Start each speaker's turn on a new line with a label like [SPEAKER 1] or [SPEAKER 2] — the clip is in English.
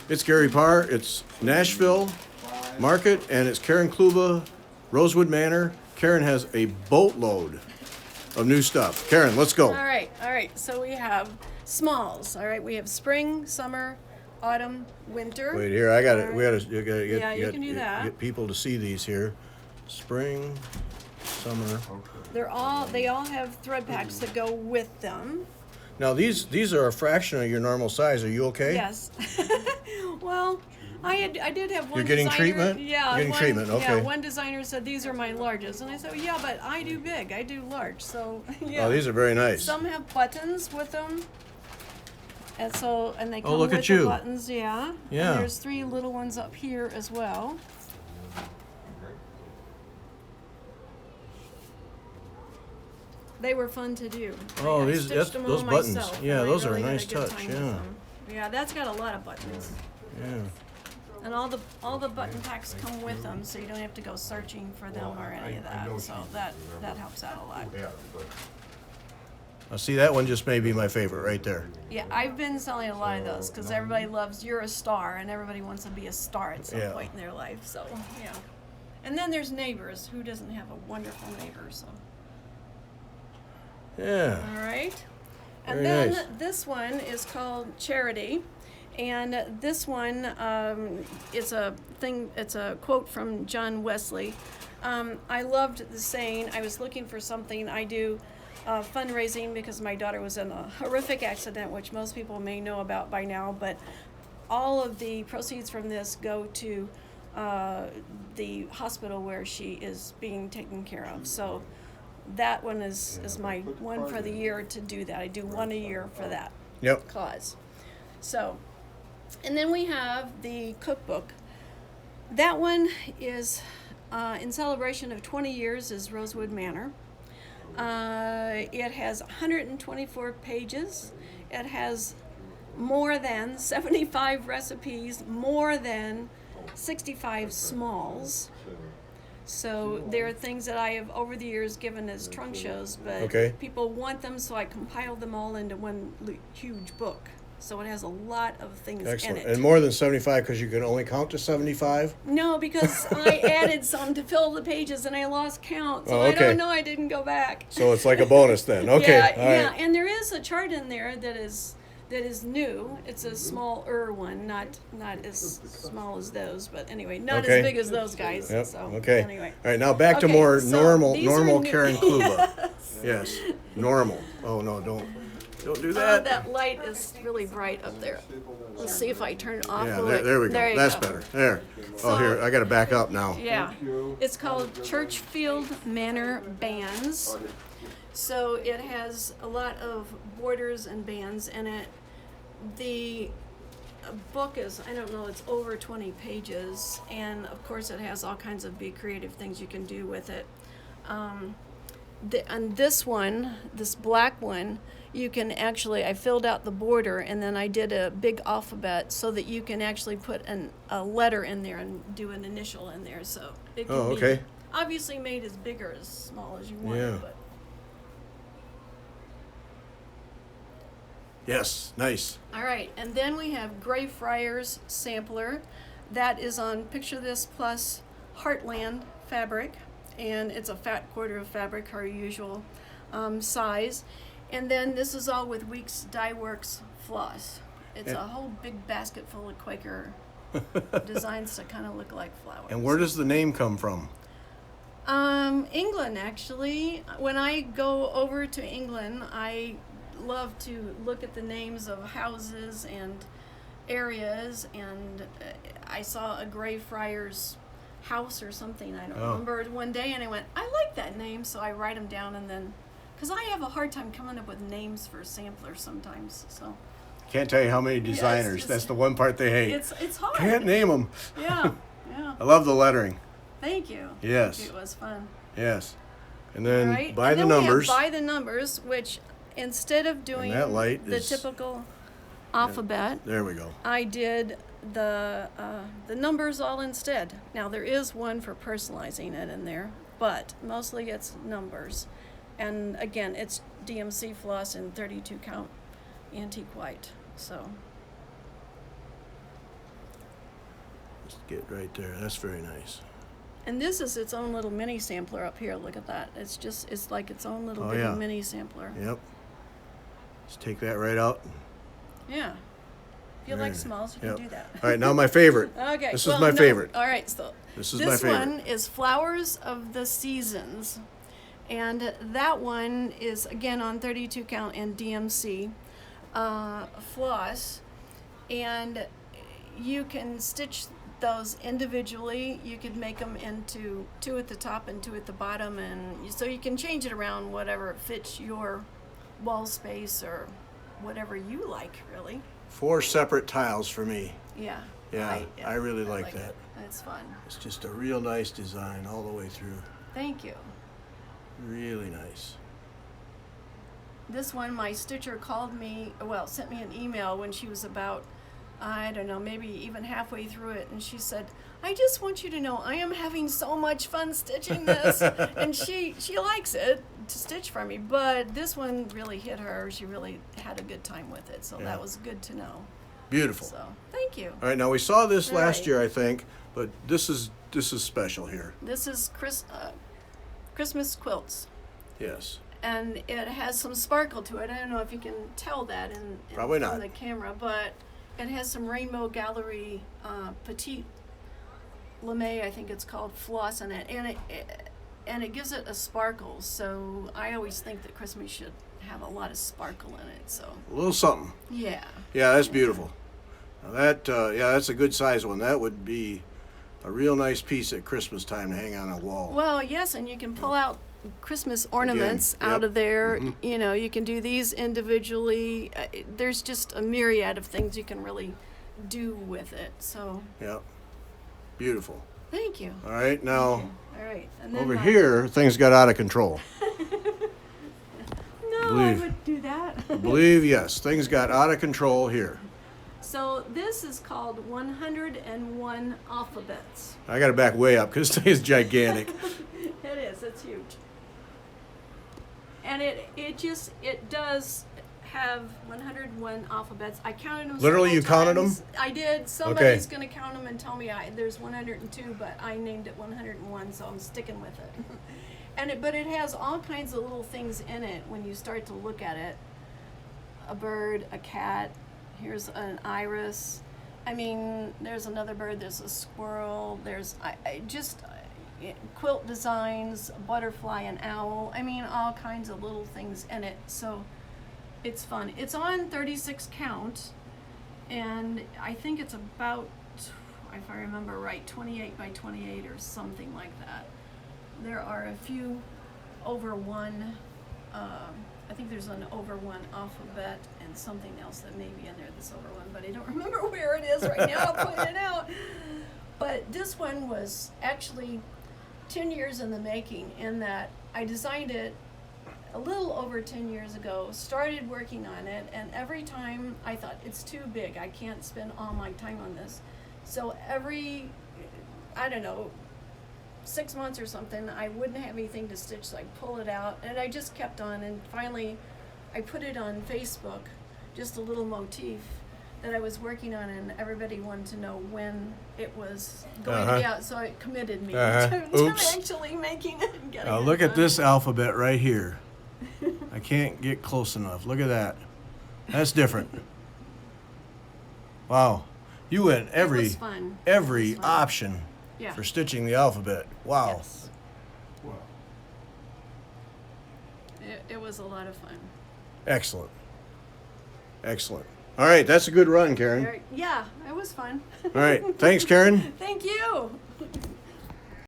[SPEAKER 1] It's Gary Parr. It's Nashville Market, and it's Karen Kluba, Rosewood Manor. Karen has a boatload of new stuff. Karen, let's go.
[SPEAKER 2] All right. So we have smalls. All right, we have spring, summer, autumn, winter.
[SPEAKER 1] Wait here, I got it.
[SPEAKER 2] All
[SPEAKER 1] We
[SPEAKER 2] right.
[SPEAKER 1] got to
[SPEAKER 2] you can do that.
[SPEAKER 1] get people to see these here. Spring, summer.
[SPEAKER 2] They all have thread packs that go with them.
[SPEAKER 1] Now these are a fraction of your normal size. Are you okay?
[SPEAKER 2] Yes. Well, I did have one.
[SPEAKER 1] You're getting
[SPEAKER 2] designer,
[SPEAKER 1] treatment?
[SPEAKER 2] Yeah.
[SPEAKER 1] You're getting treatment. Okay.
[SPEAKER 2] Yeah. One designer said these are my largest, and I said, yeah, but I do big. I do large. So yeah.
[SPEAKER 1] Oh, these are very nice.
[SPEAKER 2] Some have buttons with them. And they come
[SPEAKER 1] look
[SPEAKER 2] with
[SPEAKER 1] at
[SPEAKER 2] the
[SPEAKER 1] you.
[SPEAKER 2] buttons, yeah.
[SPEAKER 1] Yeah.
[SPEAKER 2] And there's 3 little ones up here as well. They were fun to do.
[SPEAKER 1] Oh,
[SPEAKER 2] I stitched them all
[SPEAKER 1] those buttons.
[SPEAKER 2] myself,
[SPEAKER 1] Yeah,
[SPEAKER 2] and I
[SPEAKER 1] those are a
[SPEAKER 2] really had
[SPEAKER 1] nice
[SPEAKER 2] good
[SPEAKER 1] touch.
[SPEAKER 2] time with
[SPEAKER 1] Yeah.
[SPEAKER 2] them. Yeah, that's got a lot of buttons.
[SPEAKER 1] Yeah.
[SPEAKER 2] And all the button packs come with them, so you don't have to go searching for them or any of that. So that helps out a lot.
[SPEAKER 1] Now, see, that one just may be my favorite right there.
[SPEAKER 2] Yeah, I've been selling a lot of those because everybody loves "You're a Star" and everybody wants to be a star at some point in their life. So yeah. And then there's neighbors. Who doesn't have a wonderful neighbor? So.
[SPEAKER 1] Yeah.
[SPEAKER 2] All right. And
[SPEAKER 1] Very
[SPEAKER 2] then
[SPEAKER 1] nice.
[SPEAKER 2] this one is called Charity. And this one is it's a quote from John Wesley. I loved the saying, I was looking for something. I do fundraising because my daughter was in a horrific accident, which most people may know about by now, but all of the proceeds from this go to the hospital where she is being taken care of. So that one is my one for the year to do that. I do one a year for that cause. So, and then we have the cookbook. That one is in celebration of 20 years is Rosewood Manor. It has 124 pages. It has more than 75 recipes, more than 65 smalls. So there are things that I have over the years given as trunk shows, but people want them, so I compiled them all into one huge book. So it has a lot of things in it.
[SPEAKER 1] And more than 75 because you can only count to 75?
[SPEAKER 2] No, because I added some to fill the pages and I lost count. So I don't know, I didn't go back.
[SPEAKER 1] So it's like a bonus then. Okay.
[SPEAKER 2] Yeah, and there is a chart in there that is new. It's a smaller one, not as small as those, but anyway, not as big as those guys.
[SPEAKER 1] Yep.
[SPEAKER 2] So
[SPEAKER 1] Anyway.
[SPEAKER 2] anyway.
[SPEAKER 1] All right, now back to more normal
[SPEAKER 2] new.
[SPEAKER 1] Karen Kluba. Yes. Normal. Oh no, don't do that.
[SPEAKER 2] That light is really bright up there. Let's see if I turn it off.
[SPEAKER 1] Yeah, there we go. That's better. There.
[SPEAKER 2] So,
[SPEAKER 1] here, I got to back up now.
[SPEAKER 2] Yeah. It's called Churchfield Manor Bands. So it has a lot of borders and bands in it. The book is, I don't know, it's over 20 pages. And of course it has all kinds of big creative things you can do with it. And this one, this black one, you can actually, I filled out the border and then I did a big alphabet so that you can actually put a letter in there and do an initial in there. So it can be obviously made as big or as small as you want.
[SPEAKER 1] Yeah.
[SPEAKER 2] But.
[SPEAKER 1] Yes, nice.
[SPEAKER 2] All right, and then we have Greyfriars Sampler. That is on Picture This Plus Heartland fabric, and it's a fat quarter of fabric, our usual size. And then this is all with Weeks Dye Works floss. It's a whole big basket full of Quaker designs to kind of look like flowers.
[SPEAKER 1] And where does the name come from?
[SPEAKER 2] England, actually. When I go over to England, I love to look at the names of houses and areas, and I saw a Greyfriars house or something, I don't remember, one day, and I went, I like that name, so I write them down, and then, because I have a hard time coming up with names for samplers sometimes, so.
[SPEAKER 1] Can't tell you how many designers. That's the one part they hate.
[SPEAKER 2] It's hard.
[SPEAKER 1] Can't name them.
[SPEAKER 2] Yeah.
[SPEAKER 1] I love the lettering.
[SPEAKER 2] Thank you.
[SPEAKER 1] Yes.
[SPEAKER 2] Thank you. It was fun.
[SPEAKER 1] Yes. And then
[SPEAKER 2] by
[SPEAKER 1] the numbers.
[SPEAKER 2] By the numbers, which instead of doing the typical alphabet,
[SPEAKER 1] there we go.
[SPEAKER 2] I did the numbers all instead. Now there is one for personalizing it in there, but mostly it's numbers. And again, it's DMC floss in 32 count antique white. So,
[SPEAKER 1] Just get right there. That's very nice.
[SPEAKER 2] and this is its own little mini sampler up here. Look at that. It's like its own little
[SPEAKER 1] Oh,
[SPEAKER 2] bitty
[SPEAKER 1] yeah.
[SPEAKER 2] mini sampler.
[SPEAKER 1] Yep. Just take that right out.
[SPEAKER 2] Yeah. If you
[SPEAKER 1] Very
[SPEAKER 2] like
[SPEAKER 1] nice.
[SPEAKER 2] smalls, you
[SPEAKER 1] Yep.
[SPEAKER 2] can do that.
[SPEAKER 1] All right, now my favorite.
[SPEAKER 2] Okay.
[SPEAKER 1] This is
[SPEAKER 2] well,
[SPEAKER 1] my
[SPEAKER 2] no,
[SPEAKER 1] favorite.
[SPEAKER 2] All right. So
[SPEAKER 1] This is my
[SPEAKER 2] this
[SPEAKER 1] favorite.
[SPEAKER 2] one is Flowers of the Seasons. And that one is, again, on 32 count and DMC floss. And you can stitch those individually. You could make them into 2 at the top and 2 at the bottom. And so you can change it around whatever fits your wall space or whatever you like, really.
[SPEAKER 1] 4 separate tiles for me.
[SPEAKER 2] Yeah.
[SPEAKER 1] Yeah, I really like
[SPEAKER 2] it.
[SPEAKER 1] that.
[SPEAKER 2] That's fun.
[SPEAKER 1] It's just a real nice design all the way through.
[SPEAKER 2] Thank you.
[SPEAKER 1] Really nice.
[SPEAKER 2] This one, my stitcher called me, well, sent me an email when she was about, I don't know, maybe even halfway through it, and she said, I just want you to know I am having so much fun stitching this. And she likes it to stitch for me, but this one really hit her. She really had a good time with it, so
[SPEAKER 1] Yeah.
[SPEAKER 2] that was good to know.
[SPEAKER 1] Beautiful.
[SPEAKER 2] So, thank you.
[SPEAKER 1] All right, now we saw this
[SPEAKER 2] All
[SPEAKER 1] last
[SPEAKER 2] right.
[SPEAKER 1] year, I think, but this is special here.
[SPEAKER 2] This is Christmas quilts.
[SPEAKER 1] Yes.
[SPEAKER 2] And it has some sparkle to it. I don't know if you can tell that in
[SPEAKER 1] Probably not.
[SPEAKER 2] on the camera, but it has some Rainbow Gallery Petite Lame, I think it's called, floss in it, and it gives it a sparkle. So I always think that Christmas should have a lot of sparkle in it. So
[SPEAKER 1] A little something.
[SPEAKER 2] yeah,
[SPEAKER 1] Yeah, that's beautiful. Now that, yeah, that's a good size one. That would be a real nice piece at Christmas time to hang on a wall.
[SPEAKER 2] well, yes, and you can pull out Christmas ornaments
[SPEAKER 1] Again,
[SPEAKER 2] out
[SPEAKER 1] yep.
[SPEAKER 2] of there.
[SPEAKER 1] Mhm.
[SPEAKER 2] You know, you can do these individually. There's just a myriad of things you can really do with it. So
[SPEAKER 1] Yeah. Beautiful.
[SPEAKER 2] thank you.
[SPEAKER 1] All right, now
[SPEAKER 2] All right, and then
[SPEAKER 1] over
[SPEAKER 2] my-
[SPEAKER 1] here, things got out of control.
[SPEAKER 2] No, I
[SPEAKER 1] believe-
[SPEAKER 2] wouldn't do that.
[SPEAKER 1] I believe, yes, things got out of control here.
[SPEAKER 2] So this is called 101 alphabets.
[SPEAKER 1] I got to back way up because this thing is gigantic.
[SPEAKER 2] It is. It's huge. And it does have 101 alphabets. I counted them.
[SPEAKER 1] Literally,
[SPEAKER 2] several
[SPEAKER 1] you counted them?
[SPEAKER 2] times. I did. Somebody's going to count them and tell me there's 102, but I named it 101, so I'm sticking with it. But it has all kinds of little things in it when you start to look at it. A bird, a cat. Here's an iris. I mean, there's another bird. There's a squirrel. There's quilt designs, a butterfly, an owl. I mean, all kinds of little things in it. So it's fun. It's on 36 count, and I think it's about, if I remember right, 28 by 28 or something like that. There are a few over one. I think there's an over one alphabet and something else that may be in there that's over one, but I don't remember where it is right now. I'll point it out. But this one was actually 10 years in the making, in that I designed it a little over 10 years ago, started working on it, and every time I thought, it's too big, I can't spend all my time on this. So every, I don't know, 6 months or something, I wouldn't have anything to stitch, so I'd pull it out, and I just kept on, and finally I put it on Facebook, just a little motif that I was working on, and everybody wanted to know when it was going to be out, so it committed me to
[SPEAKER 1] Oops.
[SPEAKER 2] actually making it and getting
[SPEAKER 1] Now
[SPEAKER 2] it
[SPEAKER 1] look at
[SPEAKER 2] done.
[SPEAKER 1] this alphabet right here. I can't get close enough. Look at that. That's different. Wow. You went
[SPEAKER 2] It
[SPEAKER 1] every
[SPEAKER 2] was fun. It
[SPEAKER 1] every
[SPEAKER 2] was fun.
[SPEAKER 1] option
[SPEAKER 2] Yeah.
[SPEAKER 1] for stitching the alphabet. Wow.
[SPEAKER 2] Yes. It was a lot of fun.
[SPEAKER 1] Excellent. Excellent. All right, that's a good run, Karen.
[SPEAKER 2] Yeah, it was fun.
[SPEAKER 1] All right. Thanks, Karen.
[SPEAKER 2] Thank you.